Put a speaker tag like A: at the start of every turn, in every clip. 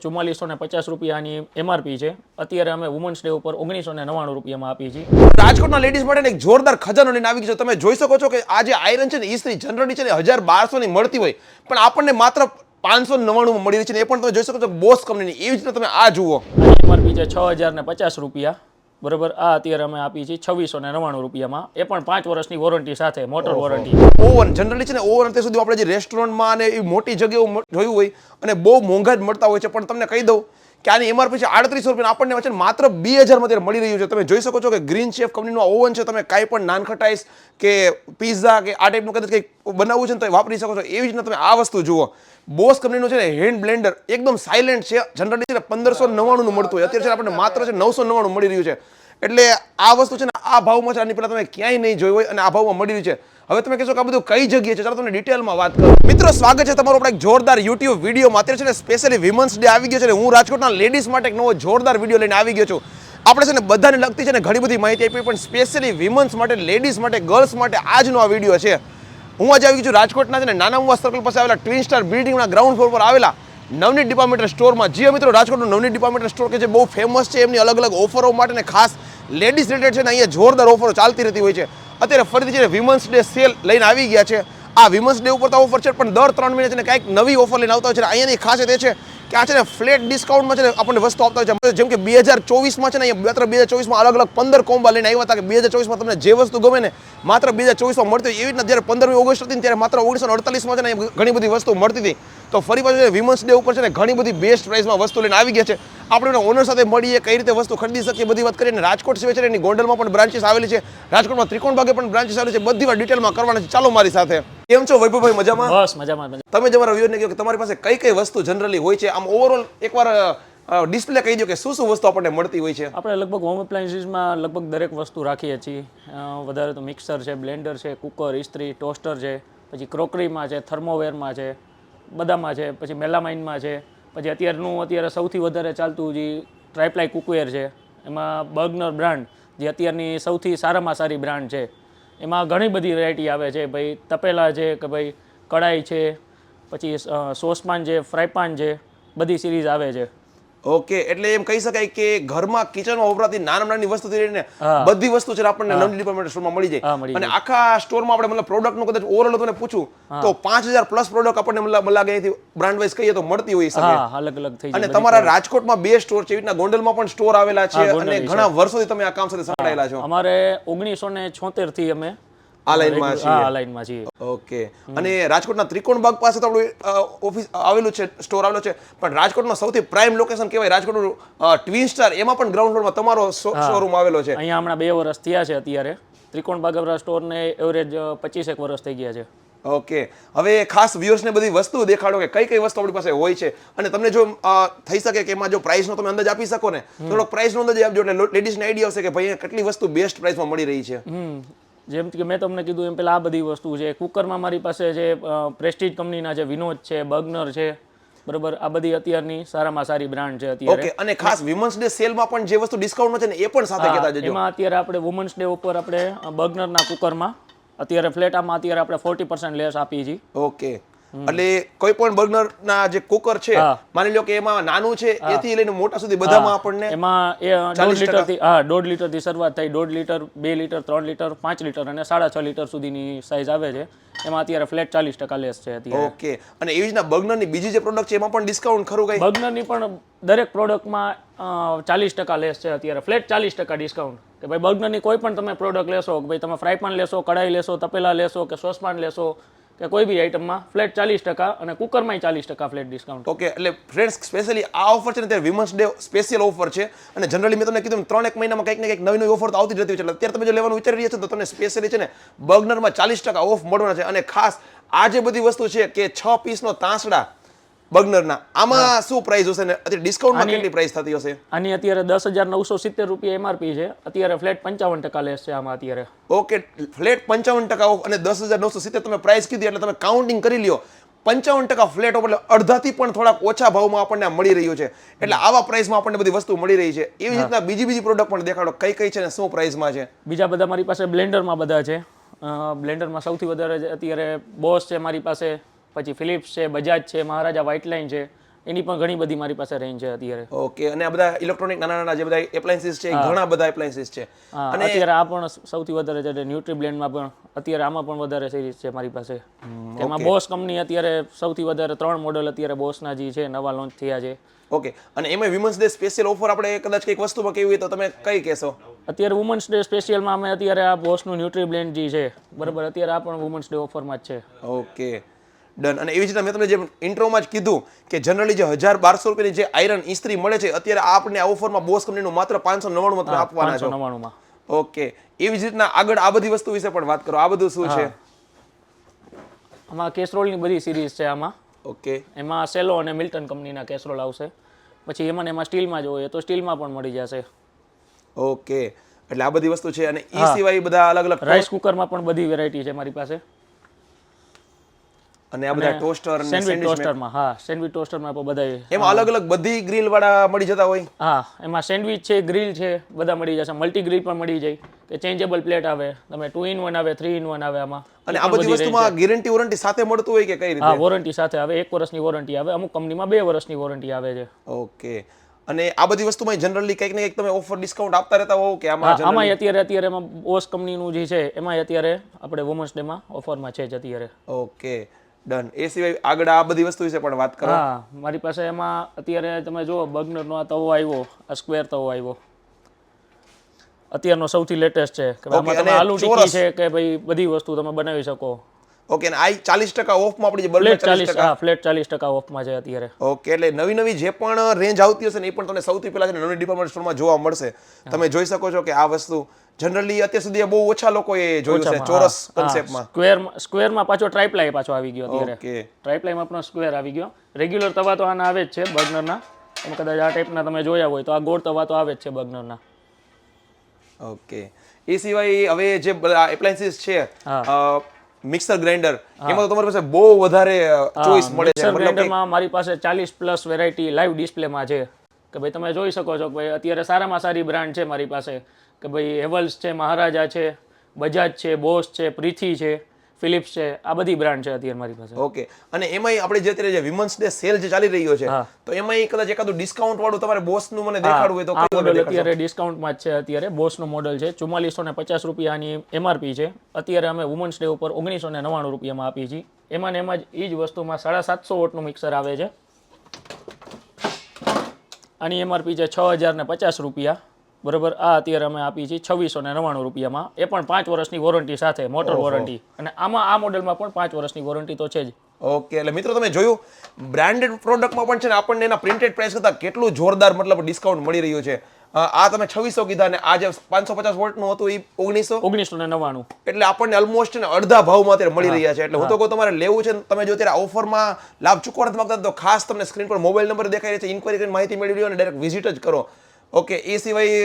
A: ₹4450 MRP છે. અત્યારે અમે વુમન્સ ડે ઉપર ₹1999 આપીએ છીએ.
B: રાજકોટના લેડીઝ માટે એક જોરદાર ખજાનો લઈને આવી ગયો. તમે જોઈ શકો છો કે આ જે આયરન છે ને ઈસ્ત્રી જનરલી છે ને 1200 ની મળતી હોય, પણ આપણને માત્ર 599 માં મળી રહી છે. એ પણ તમે જોઈ શકો છો બોસ કંપનીની. એવી જ રીતે તમે આ જુઓ,
A: એમઆરપી છે ₹6050. બરોબર, આ અત્યારે અમે આપીએ છીએ ₹2699 એ પણ 5 વર્ષની વોરંટી સાથે, મોટર વોરંટી.
B: ઓવન જનરલી છે ને ઓવન અત્યાર સુધી આપણે જે રેસ્ટોરન્ટમાં અને એ મોટી જગ્યાઓ જોયું હોય અને બહુ મોંઘા જ મળતા હોય છે, પણ તમને કહી દઉં કે આની એમઆરપી છે ₹38. આપણને વચ્ચે માત્ર 2000 માં મળી રહ્યું છે. તમે જોઈ શકો છો કે ગ્રીન શેફ કંપનીનું ઓવન છે. તમે કાંઈ પણ નાન ખટાઈસ કે પિઝા કે આ ટાઈપનું કદાચ કંઈક બનાવવું છે ને તો વાપરી શકો છો. એવી જ રીતે તમે આ વસ્તુ જુઓ, બોસ કંપનીનું છે ને હેન્ડ બ્લેન્ડર એકદમ સાયલેન્ટ છે. જનરલી છે ને 1599 નું મળતું હોય, અત્યારે છે આપણને માત્ર છે 999 મળી રહ્યું છે. એટલે આ વસ્તુ છે ને આ ભાવમાં છે, આની પહેલા તમે ક્યાંય નહીં જોઈ હોય અને આ ભાવમાં મળી રહ્યું છે. હવે તમે કહેશો કે આ બધું કઈ જગ્યાએ છે, ચાલો તમને ડિટેલમાં વાત કરું. મિત્રો, સ્વાગત છે તમારું આપણે એક જોરદાર યુટ્યુબ વિડીયોમાં. અત્યારે છે ને સ્પેશિયલી વિમન્સ ડે આવી ગયો છે. હું રાજકોટના લેડીઝ માટે એક નવો જોરદાર વિડીયો લઈને આવી ગયો છું. આપણે છે ને બધાને લગતી છે ને ઘણી બધી માહિતી આપી, પણ સ્પેશિયલી વિમન્સ માટે, લેડીઝ માટે, ગર્લ્સ માટે આજનો આ વિડીયો છે. હું આજે આવી ગયો છું રાજકોટના છે ને નાના મુવા સર્કલ પાસે આવેલા ટ્વિન સ્ટાર બિલ્ડિંગના ગ્રાઉન્ડ ફ્લોર પર આવેલા નવનીત ડિપાર્ટમેન્ટલ સ્ટોરમાં. જી મિત્રો, રાજકોટનું નવનીત ડિપાર્ટમેન્ટલ સ્ટોર કે જે બહુ ફેમસ છે એમની અલગ અલગ ઓફરો માટે ને ખાસ લેડીઝ રિલેટેડ છે ને અહીંયા જોરદાર ઓફરો ચાલતી રહેતી હોય છે. અત્યારે ફરીથી છે વિમન્સ ડે સેલ લઈને આવી ગયા છે. આ વિમન્સ ડે ઉપર તો ઓફર છે, પણ દર 3 મહિને છે ને કંઈક નવી ઓફર લઈને આવતા હોય છે. અહીંયાની ખાસિયત એ છે કે આ છે ને ફ્લેટ ડિસ્કાઉન્ટમાં છે ને આપણને વસ્તુ આપતા હોય છે. જેમ કે 2024માં છે ને અહીંયા માત્ર 2024માં અલગ અલગ 15 કોમ્બા લઈને આવ્યા હતા કે 2024માં તમને જે વસ્તુ ગમે ને માત્ર 2024માં મળતી હોય. એવી રીતના જ્યારે 15મી ઓગસ્ટ હતી ત્યારે માત્ર 1948માં છે ને ઘણી બધી વસ્તુ મળતી હતી. તો ફરી પાછું વિમન્સ ડે ઉપર છે ને ઘણી બધી બેસ્ટ પ્રાઇસમાં વસ્તુ લઈને આવી ગયા છે. આપણે ઓનર સાથે મળીએ, કઈ રીતે વસ્તુ ખરીદી શકીએ બધી વાત કરીએ. રાજકોટ સિવાય છે એની ગોંડલમાં પણ બ્રાન્ચીસ આવેલી છે, રાજકોટમાં ત્રિકોણ ભાગે પણ બ્રાન્ચીસ આવેલી છે. બધી વાત ડિટેલમાં કરવાના છે. ચાલો મારી સાથે. કેમ છો વૈભવભાઈ, મજામાં?
A: બસ મજામાં.
B: તમે જ અમારા વ્યુઅરને કહો કે તમારી પાસે કઈ કઈ વસ્તુ જનરલી હોય છે, આમ ઓવરઓલ એકવાર ડિસ્પ્લે કહી દો કે શું શું વસ્તુ આપણને મળતી હોય છે.
A: આપણે લગભગ હોમ એપ્લાયન્સીસમાં લગભગ દરેક વસ્તુ રાખીએ છીએ. વધારે તો મિક્સર છે, બ્લેન્ડર છે, કુકર, ઇસ્ત્રી, ટોસ્ટર છે, પછી ક્રોકરીમાં છે, થર્મોવેરમાં છે, બધામાં છે, પછી મેલામાઇનમાં છે, પછી અત્યારે સૌથી વધારે ચાલતું જે ટ્રાયપ્લાય કુકવેર છે, એમાં બર્ગનર બ્રાન્ડ જે અત્યારની સૌથી સારામાં સારી બ્રાન્ડ છે. એમાં ઘણી બધી વેરાયટી આવે છે. ભાઈ તપેલા છે કે ભાઈ કઢાઈ છે, પછી સોસપાન છે, ફ્રાયપાન છે, બધી સિરીઝ આવે છે.
B: ઓકે, એટલે એમ કહી શકાય કે ઘરમાં કિચનમાં વપરાતી નાની વસ્તુથી લઈને બધી વસ્તુ છે આપણને નવનીત ડિપાર્ટમેન્ટ સ્ટોરમાં મળી જાય. અને આખા સ્ટોરમાં આપણે મતલબ પ્રોડક્ટનું કદાચ ઓવરઓલ તમને પૂછું તો 5000 પ્લસ પ્રોડક્ટ આપણને મતલબ લાગે અહીંથી બ્રાન્ડ વાઇઝ કહીએ તો મળતી હોય શકે.
A: અલગ અલગ થઈ
B: અને તમારા રાજકોટમાં 2 સ્ટોર છે, એવી રીતના ગોંડલમાં પણ સ્ટોર આવેલા છે અને ઘણા વર્ષોથી તમે આ કામ સાથે સંકળાયેલા છો.
A: અમારે 1976 થી અમે
B: આ લાઈનમાં
A: છીએ.
B: ઓકે. અને રાજકોટના ત્રિકોણ બાગ પાસે તો આપણું ઓફિસ આવેલું છે, સ્ટોર આવેલો છે, પણ રાજકોટમાં સૌથી પ્રાઇમ લોકેશન કહેવાય રાજકોટનું ટ્વિન સ્ટાર, એમાં પણ ગ્રાઉન્ડ ફ્લોરમાં તમારો શોરૂમ આવેલો છે.
A: અહીંયા હમણાં 2 વર્ષ થયા છે. અત્યારે ત્રિકોણ બાગ સ્ટોરને એવરેજ 25 વર્ષ થઈ ગયા છે.
B: ઓકે, હવે ખાસ વ્યુઅર્સને બધી વસ્તુ દેખાડો કે કઈ કઈ વસ્તુ આપણી પાસે હોય છે. અને તમને જો થઈ શકે કે એમાં જો પ્રાઇસનો તમે અંદાજ આપી શકો ને, થોડોક પ્રાઇસનો અંદાજ આપજો એટલે લેડીઝને આઈડિયા આવશે કે ભાઈ કેટલી વસ્તુ બેસ્ટ પ્રાઇસમાં મળી રહી છે.
A: જેમ કે મેં તમને કીધું એમ પહેલાં આ બધી વસ્તુ છે. કુકરમાં મારી પાસે છે પ્રેસ્ટીજ કંપનીના છે, વિનોદ છે, બર્ગનર છે, બરાબર. આ બધી અત્યારની સારામાં સારી બ્રાન્ડ છે અત્યારે.
B: ઓકે. અને ખાસ વિમન્સ ડે સેલમાં પણ જે વસ્તુ ડિસ્કાઉન્ટ છે ને એ પણ સાથે કહેતા જજો.
A: એમાં અત્યારે આપણે વુમન્સ ડે ઉપર આપણે બર્ગનરના કુકરમાં અત્યારે ફ્લેટ આમાં અત્યારે આપણે 40% લેસ આપીએ છીએ.
B: ઓકે. એટલે કોઈ પણ બર્ગનરના જે કુકર છે, માની લો કે એમાં નાનું છે એથી લઈને મોટા સુધી બધામાં આપણને
A: એમાં 1.5 લીટરથી 1.5 લીટરથી શરૂઆત થઈ. 1.5 લીટર, 2 લીટર, 3 લીટર, 5 લીટર અને 6.5 લીટર સુધીની સાઇઝ આવે છે. એમાં અત્યારે ફ્લેટ 40% લેસ છે અત્યારે.
B: ઓકે. અને એવી રીતના બર્ગનરની બીજી જે પ્રોડક્ટ છે એમાં પણ ડિસ્કાઉન્ટ ખરું કઈ?
A: બર્ગનરની પણ દરેક પ્રોડક્ટમાં 40% લેસ છે અત્યારે, ફ્લેટ 40% ડિસ્કાઉન્ટ. કે ભાઈ બર્ગનરની કોઈ પણ તમે પ્રોડક્ટ લેશો, કે ભાઈ તમે ફ્રાયપાન લેશો, કઢાઈ લેશો, તપેલા લેશો કે સોસપાન લેશો કે કોઈ બી આઈટમમાં ફ્લેટ 40% અને કુકરમાં 40% ફ્લેટ ડિસ્કાઉન્ટ.
B: ઓકે. એટલે ફ્રેન્ડ્સ સ્પેશિયલી આ ઓફર છે ને ત્યારે વિમન્સ ડે સ્પેશિયલ ઓફર છે. અને જનરલી મેં તમને કીધું 3-1 મહિનામાં કંઈક ને કંઈક નવી ઓફર તો આવતી જ રહેતી હોય છે. અત્યારે તમે જો લેવાનું વિચારી રહ્યા છો તો તમને સ્પેશિયલી છે ને બર્ગનરમાં 40% ઓફ મળવાના છે. અને ખાસ આ જે બધી વસ્તુ છે કે 6 પીસનો તાંસડા બર્ગનરના, આમાં શું પ્રાઇસ હશે ને અત્યારે ડિસ્કાઉન્ટમાં કેટલી પ્રાઇસ થતી હશે?
A: આની અત્યારે ₹10,970 એમઆરપી છે. અત્યારે ફ્લેટ 55% લેસ છે આમાં અત્યારે.
B: ઓકે. ફ્લેટ 55% ઓફ અને 10,970 તમે પ્રાઇસ કીધી એટલે તમે કાઉન્ટિંગ કરી લ્યો 55% ફ્લેટ ઓફ, એટલે અડધાથી પણ થોડાક ઓછા ભાવમાં આપણને મળી રહ્યું છે. એટલે આવા પ્રાઇસમાં આપણને બધી વસ્તુ મળી રહી છે. એવી રીતના બીજી પ્રોડક્ટ પણ દેખાડો કઈ કઈ છે ને શું પ્રાઇસમાં છે.
A: બીજા બધા મારી પાસે બ્લેન્ડરમાં બધા છે. બ્લેન્ડરમાં સૌથી વધારે અત્યારે બોસ છે મારી પાસે, પછી ફિલિપ્સ છે, બજાજ છે, મહારાજા વ્હાઇટ લાઇન છે, એની પણ ઘણી બધી મારી પાસે રેન્જ છે અત્યારે.
B: ઓકે, અને આ બધા ઇલેક્ટ્રોનિક નાના નાના જે બધા એપ્લાયન્સીસ છે, ઘણા બધા એપ્લાયન્સીસ છે.
A: અને અત્યારે આ પણ સૌથી વધારે છે ન્યુટ્રી બ્લેન્ડમાં પણ અત્યારે આમાં પણ વધારે સિરીઝ છે મારી પાસે. એમાં બોસ કંપની અત્યારે સૌથી વધારે 3 મોડલ અત્યારે બોસના જે છે નવા લોન્ચ થયા છે.
B: ઓકે, અને એમાં વિમન્સ ડે સ્પેશિયલ ઓફર આપણે કદાચ કંઈક વસ્તુમાં કેવી હોય તો તમે કઈ કહેશો?
A: અત્યારે વુમન્સ ડે સ્પેશિયલમાં અમે અત્યારે આ બોસનું ન્યુટ્રી બ્લેન્ડ જે છે બરાબર, અત્યારે આ પણ વુમન્સ ડે ઓફરમાં જ છે.
B: Okay, done. અને એવી જ રીતે મેં તમને જે ઇન્ટ્રોમાં જ કીધું કે જનરલી જે 1200 રૂપિયાની જે આયરન ઇસ્ત્રી મળે છે અત્યારે આપણને આ ઓફરમાં બોસ કંપનીનું માત્ર 599 માં તમે આપવાના છો.
A: 599માં.
B: ઓકે, એવી જ રીતના આગળ આ બધી વસ્તુ વિશે પણ વાત કરો. આ બધું શું છે?
A: આમાં કેસરોલની બધી સિરીઝ છે આમાં.
B: ઓકે,
A: એમાં સેલો અને મિલ્ટન કંપનીના કેસરોલ આવશે. પછી એમાં સ્ટીલમાં જોઈએ તો સ્ટીલમાં પણ મળી જશે.
B: ઓકે, એટલે આ બધી વસ્તુ છે. અને ઈ સિવાય બધા અલગ અલગ
A: રાઈસ કુકરમાં પણ બધી વેરાયટી છે મારી પાસે.
B: અને આ બધા ટોસ્ટર અને
A: સેન્ડવિચ ટોસ્ટરમાં, હા સેન્ડવિચ ટોસ્ટરમાં પણ બધા.
B: એમાં અલગ અલગ બધી ગ્રીલ વાળા મળી જતા હોય?
A: હા, એમાં સેન્ડવિચ છે, ગ્રીલ છે, બધા મળી જશે. મલ્ટી ગ્રીલ પણ મળી જાય કે ચેન્જેબલ પ્લેટ આવે, તમે 2 in 1 આવે, 3 in 1 આવે આમાં.
B: અને આ બધી વસ્તુમાં ગેરંટી વોરંટી સાથે મળતું હોય કે કઈ રીતે?
A: હા, વોરંટી સાથે આવે. 1 વર્ષની વોરંટી આવે, અમુક કંપનીમાં 2 વર્ષની વોરંટી આવે છે.
B: ઓકે, અને આ બધી વસ્તુમાં જનરલી કંઈક ને કંઈક તમે ઓફર ડિસ્કાઉન્ટ આપતા રહેતા હોવ કે આમાં?
A: આમાં અત્યારે એમાં બોસ કંપનીનું જે છે એમાં અત્યારે આપણે વુમન્સ ડેમાં ઓફરમાં છે જ અત્યારે.
B: Okay, done. એ સિવાય આગળ આ બધી વસ્તુ વિશે પણ વાત કરો.
A: હા, મારી પાસે એમાં અત્યારે તમે જુઓ બર્ગનરનો આ તવો આવ્યો, આ સ્ક્વેર તવો આવ્યો, અત્યારનો સૌથી લેટેસ્ટ છે કે આમાં તમે આલુ ટિક્કી છે કે ભાઈ બધી વસ્તુ તમે બનાવી શકો.
B: ઓકે, અને આ 40% ઓફમાં આપણી જે બર્ગર 40%,
A: હા ફ્લેટ 40% ઓફમાં છે અત્યારે.
B: ઓકે, એટલે નવી નવી જે પણ રેન્જ આવતી હશે ને એ પણ તમને સૌથી પહેલા છે નવી ડિપાર્ટમેન્ટ સ્ટોરમાં જોવા મળશે. તમે જોઈ શકો છો કે આ વસ્તુ જનરલી અત્યાર સુધી બહુ ઓછા લોકોએ જોયું છે ચોરસ કન્સેપ્ટમાં.
A: સ્ક્વેરમાં પાછો ટ્રાઇપ્લાય પાછો આવી ગયો અત્યારે.
B: ઓકે,
A: ટ્રાઇપ્લાયમાં પણ સ્ક્વેર આવી ગયો. રેગ્યુલર તવા તો આના આવે જ છે બર્ગનરના. તમે કદાચ આ ટાઈપના તમે જોયા હોય તો આ ગોળ તવા તો આવે જ છે બર્ગનરના.
B: ઓકે, એ સિવાય હવે જે બધા એપ્લાયન્સીસ છે, મિક્સર ગ્રાઇન્ડર, એમાં તો તમારી પાસે બહુ વધારે ચોઇસ મળે છે.
A: મિક્સર ગ્રાઇન્ડરમાં મારી પાસે 40+ વેરાયટી લાઈવ ડિસ્પ્લેમાં છે કે ભાઈ તમે જોઈ શકો છો કે ભાઈ અત્યારે સારામાં સારી બ્રાન્ડ છે મારી પાસે કે ભાઈ હેવલ્સ છે, મહારાજા છે, બજાજ છે, બોસ છે, પ્રીથી છે, ફિલિપ્સ છે, આ બધી બ્રાન્ડ છે અત્યારે મારી પાસે.
B: ઓકે, અને એમાંય આપણે જે અત્યારે જે વિમન્સ ડે સેલ જે ચાલી રહ્યો છે તો એમાંય કદાચ એકાદું ડિસ્કાઉન્ટ વાળું તમારે બોસનું મને દેખાડવું હોય તો
A: આ મોડલ અત્યારે ડિસ્કાઉન્ટમાં જ છે. અત્યારે બોસનું મોડલ છે, 4450 રૂપિયાની MRP છે. અત્યારે અમે વુમન્સ ડે ઉપર 1999 રૂપિયામાં આપીએ છીએ. એમાં ને એમાં જ એ જ વસ્તુમાં 750 વોટનું મિક્સર આવે છે. આની MRP છે 6050 રૂપિયા બરોબર. આ અત્યારે અમે આપીએ છીએ 2699 રૂપિયામાં, એ પણ 5 વર્ષની વોરંટી સાથે, મોટર વોરંટી. અને આમાં આ મોડલમાં પણ 5 વર્ષની વોરંટી તો છે જ.
B: ઓકે, એટલે મિત્રો તમે જોયું બ્રાન્ડેડ પ્રોડક્ટમાં પણ છે ને આપણને એના પ્રિન્ટેડ પ્રાઇસ કરતાં કેટલું જોરદાર મતલબ ડિસ્કાઉન્ટ મળી રહ્યું છે. આ તમે 2600 કીધા અને આ જે 550 વોલ્ટનું હતું એ
A: 1999.
B: એટલે આપણને ઓલમોસ્ટ ને અડધા ભાવમાં અત્યારે મળી રહ્યા છે. એટલે હું તો કહું તમારે લેવું છે તમે જો અત્યારે ઓફરમાં લાભ ચૂકવવા નથી માંગતા તો ખાસ તમને સ્ક્રીન પર મોબાઈલ નંબર દેખાય છે, ઇન્ક્વાયરી કરીને માહિતી મેળવી લો અને ડાયરેક્ટ વિઝિટ જ કરો. ઓકે, એ સિવાય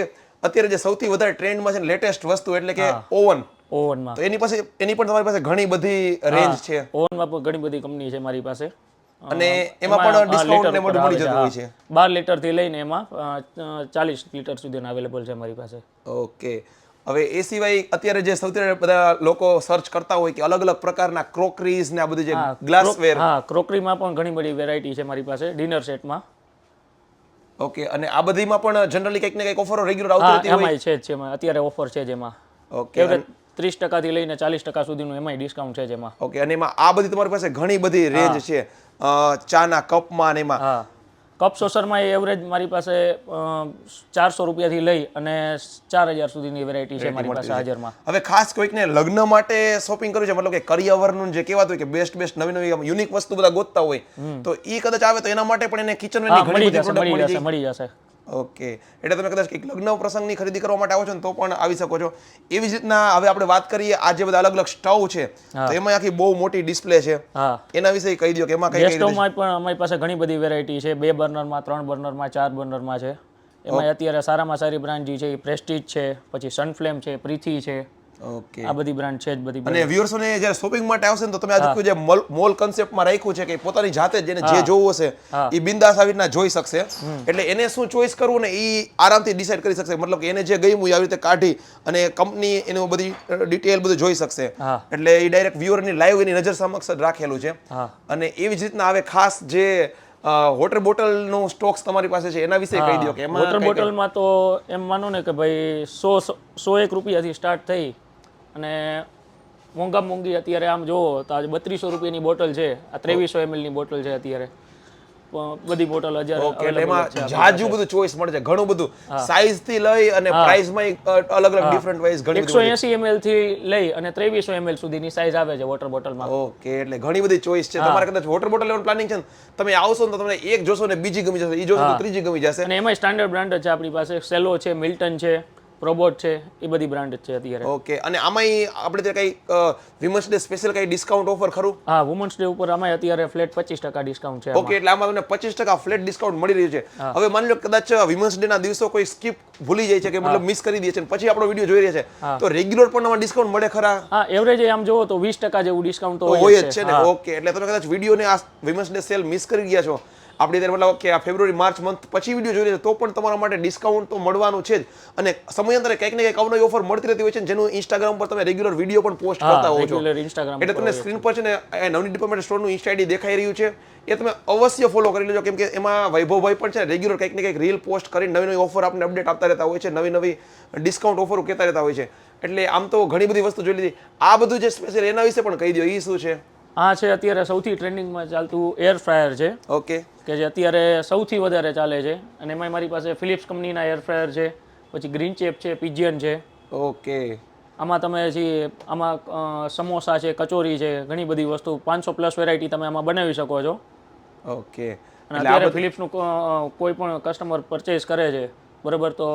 B: અત્યારે જે સૌથી વધારે ટ્રેન્ડમાં છે લેટેસ્ટ વસ્તુ એટલે કે ઓવનમાં, તો એની પણ તમારી પાસે ઘણી બધી રેન્જ છે.
A: ઓવનમાં પણ ઘણી બધી કંપની છે મારી પાસે
B: અને એમાં પણ ડિસ્કાઉન્ટ ને બધું મળી જતું હોય છે.
A: 12 લીટર થી લઈને એમાં 40 લીટર સુધીના અવેલેબલ છે મારી પાસે.
B: ઓકે, હવે એ સિવાય અત્યારે જે સૌથી બધા લોકો સર્ચ કરતા હોય કે અલગ અલગ પ્રકારના ક્રોકરીઝ ને આ બધી જે ગ્લાસવેર,
A: હા ક્રોકરીમાં પણ ઘણી બધી વેરાયટી છે મારી પાસે ડિનર સેટમાં.
B: ઓકે, અને આ બધીમાં પણ જનરલી કંઈક ને કંઈક ઓફરો રેગ્યુલર આવતી રહેતી હોય?
A: એમાં છે જ છે, અત્યારે ઓફર છે જેમાં.
B: ઓકે,
A: 30% થી લઈને 40% સુધીનું એમાંય ડિસ્કાઉન્ટ છે જેમાં.
B: ઓકે, અને એમાં આ બધી તમારી પાસે ઘણી બધી રેન્જ છે ચાના કપમાં ને એમાં.
A: હા, કપ સોસરમાં એવરેજ મારી પાસે 400 રૂપિયાથી લઈ અને 4000 સુધીની વેરાયટી છે મારી પાસે હાજરમાં.
B: હવે ખાસ કોઈકને લગ્ન માટે શોપિંગ કરવું છે, મતલબ કે કરિયાવરનું જે કહેવાતું હોય કે બેસ્ટ નવી યુનિક વસ્તુ બધા ગોતતા હોય તો એ કદાચ આવે તો એના માટે પણ એને કિચનવેરની ઘણી બધી પ્રોડક્ટ
A: મળી જશે.
B: ઓકે, એટલે તમે કદાચ કંઈક લગ્ન પ્રસંગની ખરીદી કરવા માટે આવો છો ને તો પણ આવી શકો છો. એવી જ રીતના હવે આપણે વાત કરીએ આ જે બધા અલગ અલગ સ્ટવ છે તો એમાં આખી બહુ મોટી ડિસ્પ્લે છે. એના વિશે કહી દો કે એમાં કઈ
A: સ્ટવમાં પણ અમારી પાસે ઘણી બધી વેરાયટી છે. 2 બર્નરમાં, 3 બર્નરમાં, 4 બર્નરમાં છે. એમાં અત્યારે સારામાં સારી બ્રાન્ડ જે છે એ પ્રેસ્ટીજ છે, પછી સનફ્લેમ છે, પ્રીથી છે.
B: ઓકે,
A: આ બધી બ્રાન્ડ છે જ બધી.
B: અને વ્યુઅર્સોને જ્યારે શોપિંગ માટે આવશે ને તો તમે આ જે મોલ કન્સેપ્ટમાં રાખ્યું છે કે પોતાની જાતે જેને જે જોવું હશે એ બિંદાસ આવી રીતના જોઈ શકશે. એટલે એને શું ચોઈસ કરવું ને એ આરામથી ડિસાઈડ કરી શકશે. મતલબ કે એને જે ગમ્યું આવી રીતે કાઢી અને કંપની એનું બધી ડિટેલ બધું જોઈ શકશે. એટલે એ ડાયરેક્ટ વ્યુઅરની લાઈવ એની નજર સમક્ષ જ રાખેલું છે. અને એવી જ રીતના હવે ખાસ જે વોટર બોટલનો સ્ટોક્સ તમારી પાસે છે એના વિશે કહી દો કે એમાં
A: વોટર બોટલમાં તો એમ માનો ને કે ભાઈ 100 રૂપિયાથી સ્ટાર્ટ થઈ અને મોંઘી અત્યારે આમ જોવો તો આજે 3200 રૂપિયાની બોટલ છે, આ 2300 ml ની બોટલ છે અત્યારે. બધી બોટલ
B: ઓકે એટલે એમાં જાજુ બધું ચોઈસ મળે છે, ઘણું બધું સાઈઝ થી લઈ અને પ્રાઇસ માં અલગ અલગ ડિફરન્ટ વાઇઝ ઘણી બધી
A: 180 ml થી લઈ અને 2300 ml સુધીની સાઈઝ આવે છે વોટર બોટલમાં.
B: ઓકે એટલે ઘણી બધી ચોઈસ છે. તમારે કદાચ વોટર બોટલ લેવાનું પ્લાનિંગ છે ને, તમે આવશો ને તો તમને એક જોશો ને બીજી ગમી જશે, ઈ જોશો તો ત્રીજી ગમી જશે.
A: અને એમાં સ્ટાન્ડર્ડ બ્રાન્ડ છે આપણી પાસે, સેલો છે, મિલ્ટન છે, પ્રોબોટ છે, એ બધી બ્રાન્ડ છે અત્યારે.
B: ઓકે અને આમાંય આપણે ત્યાં કઈ વિમન્સ ડે સ્પેશિયલ કઈ ડિસ્કાઉન્ટ ઓફર ખરું?
A: હા, વુમન્સ ડે ઉપર આમાં અત્યારે ફ્લેટ 25% ડિસ્કાઉન્ટ છે.
B: ઓકે એટલે આમાં તમને 25% ફ્લેટ ડિસ્કાઉન્ટ મળી રહ્યું છે. હવે માની લો કદાચ વિમન્સ ડે ના દિવસો કોઈ સ્કીપ ભૂલી જાય છે કે મતલબ મિસ કરી દે છે પછી આપણો વિડીયો જોઈ રહ્યા છે તો રેગ્યુલર પણ આમાં ડિસ્કાઉન્ટ મળે ખરા?
A: હા, એવરેજ આમ જોવો તો 20% જેવું ડિસ્કાઉન્ટ તો
B: હોય જ છે ને. ઓકે એટલે તમે કદાચ વિડીયોને આ વિમન્સ ડે સેલ મિસ કરી ગયા છો, આપણે ત્યારે મતલબ કે આ ફેબ્રુઆરી માર્ચ મંથ પછી વિડીયો જોઈ રહ્યા તો પણ તમારા માટે ડિસ્કાઉન્ટ તો મળવાનું છે જ. અને સમયાંતરે કંઈક ને કંઈક અવનવી ઓફર મળતી રહેતી હોય છે જેનું ઇન્સ્ટાગ્રામ પર તમે રેગ્યુલર વિડીયો પણ પોસ્ટ કરતા હો છો. એટલે તમને સ્ક્રીન પર છે ને નવનીત ડિપાર્ટમેન્ટ સ્ટોરનું ઇન્સ્ટા આઈડી દેખાઈ રહ્યું છે, એ તમે અવશ્ય ફોલો કરી લેજો, કેમ કે એમાં વૈભવભાઈ પણ છે ને રેગ્યુલર કંઈક ને કંઈક રીલ પોસ્ટ કરી નવી નવી ઓફર આપણને અપડેટ આપતા રહેતા હોય છે, નવી નવી ડિસ્કાઉન્ટ ઓફરો કહેતા રહેતા હોય છે. એટલે આમ તો ઘણી બધી વસ્તુ જોઈ લીધી. આ બધું જે સ્પેશિયલ એના વિશે પણ કહી દો, એ શું છે?
A: આ છે અત્યારે સૌથી ટ્રેન્ડિંગમાં ચાલતું એર ફ્રાયર છે.
B: ઓકે
A: કે જે અત્યારે સૌથી વધારે ચાલે છે અને એમાં મારી પાસે ફિલિપ્સ કંપનીના એર ફ્રાયર છે, પછી ગ્રીન ચેપ છે, પિજિયન છે.
B: ઓકે
A: આમાં તમે જે આમાં સમોસા છે, કચોરી છે, ઘણી બધી વસ્તુ 500+ વેરાયટી તમે આમાં બનાવી શકો છો.
B: ઓકે
A: અને અત્યારે ફિલિપ્સનું કોઈ પણ કસ્ટમર પરચેઝ કરે છે બરાબર તો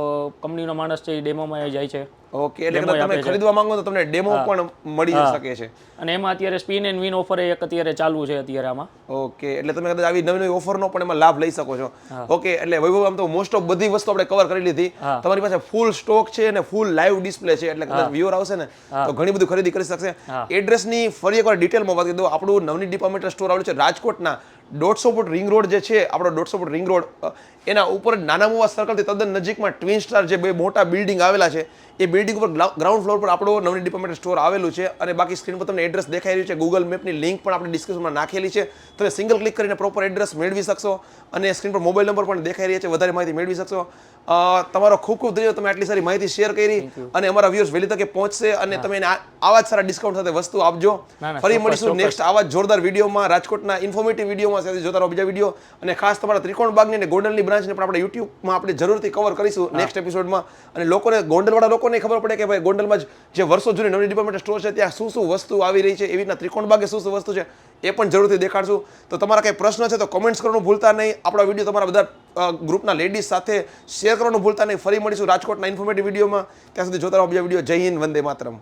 A: કંપનીનો માણસ છે એ ડેમોમાં જાય છે.
B: ઓકે એટલે તમે ખરીદવા માંગો તો તમને ડેમો પણ મળી શકે છે.
A: અને એમાં અત્યારે સ્પિન એન્ડ વિન ઓફર એક અત્યારે ચાલુ છે અત્યારે આમાં.
B: ઓકે એટલે તમે કદાચ આવી નવી નવી ઓફરનો પણ એમાં લાભ લઈ શકો છો. ઓકે એટલે વૈભવ આમ તો મોસ્ટ ઓફ બધી વસ્તુ આપણે કવર કરી લીધી. તમારી પાસે ફૂલ સ્ટોક છે અને ફૂલ લાઈવ ડિસ્પ્લે છે એટલે કદાચ વ્યુઅર આવશે ને તો ઘણી બધું ખરીદી કરી શકશે. એડ્રેસની ફરી એકવાર ડિટેલમાં વાત કરી દઉં. આપણું નવનીત ડિપાર્ટમેન્ટ સ્ટોર આવેલું છે રાજકોટના 150 ફૂટ રિંગ રોડ જે છે આપણો 150 ફૂટ રિંગ રોડ એના ઉપર નાના મોવા સર્કલથી તદ્દન નજીકમાં ટ્વિન સ્ટાર જે બે મોટા બિલ્ડિંગ આવેલા છે એ બિલ્ડિંગ ઉપર ગ્રાઉન્ડ ફ્લોર પર આપણો નવનીત ડિપાર્ટમેન્ટ સ્ટોર આવેલું છે. અને બાકી સ્ક્રીન પર તમને એડ્રેસ દેખાઈ રહ્યું છે, ગૂગલ મેપની લિંક પણ આપણે ડિસ્ક્રિપ્શનમાં નાખેલી છે, તમે સિંગલ ક્લિક કરીને પ્રોપર એડ્રેસ મેળવી શકશો અને સ્ક્રીન પર મોબાઈલ નંબર પણ દેખાઈ રહ્યા છે, વધારે માહિતી મેળવી શકશો. તમારો ખૂબ ખૂબ ધન્યવાદ, તમે આટલી સારી માહિતી શેર કરી અને અમારા વ્યુઅર્સ વહેલી તકે પહોંચશે અને તમે એને આવા જ સારા ડિસ્કાઉન્ટ સાથે વસ્તુ આપજો. ફરી મળીશું નેક્સ્ટ આવા જ જોરદાર વિડીયોમાં, રાજકોટના ઇન્ફોર્મેટિવ વિડીયોમાં સાથે જોતા રહો બીજા વિડીયો. અને ખાસ તમારા ત્રિકોણબાગની અને ગોંડલની બ્રાન્ચને પણ આપણે યુટ્યુબમાં આપણે જરૂરથી કવર કરીશું નેક્સ્ટ એપિસોડમાં. અને લોકોને ગોંડલવાળા લોકોને ખબર પડે કે ભાઈ ગોંડલમાં જે વર્ષો જૂની નવનીત ડિપાર્ટમેન્ટ સ્ટોર છે ત્યાં શું શું વસ્તુ આવી રહી છે, એવી રીતના ત્રિકોણબાગે શું શું વસ્તુ છે એ પણ જરૂરથી દેખાડશું. તો તમારા કંઈ પ્રશ્ન છે તો કમેન્ટ્સ કરવાનું ભૂલતા નહીં. આપણા વિડીયો તમારા બધા ગ્રુપના લેડીઝ સાથે શેર કરવાનું ભૂલતા નહીં. ફરી મળીશું રાજકોટના ઇન્ફોર્મેટિવ વિડીયોમાં. ત્યાં સુધી જોતા રહો બીજા વિડીયો. જય હિન્દ, વંદે માતરમ.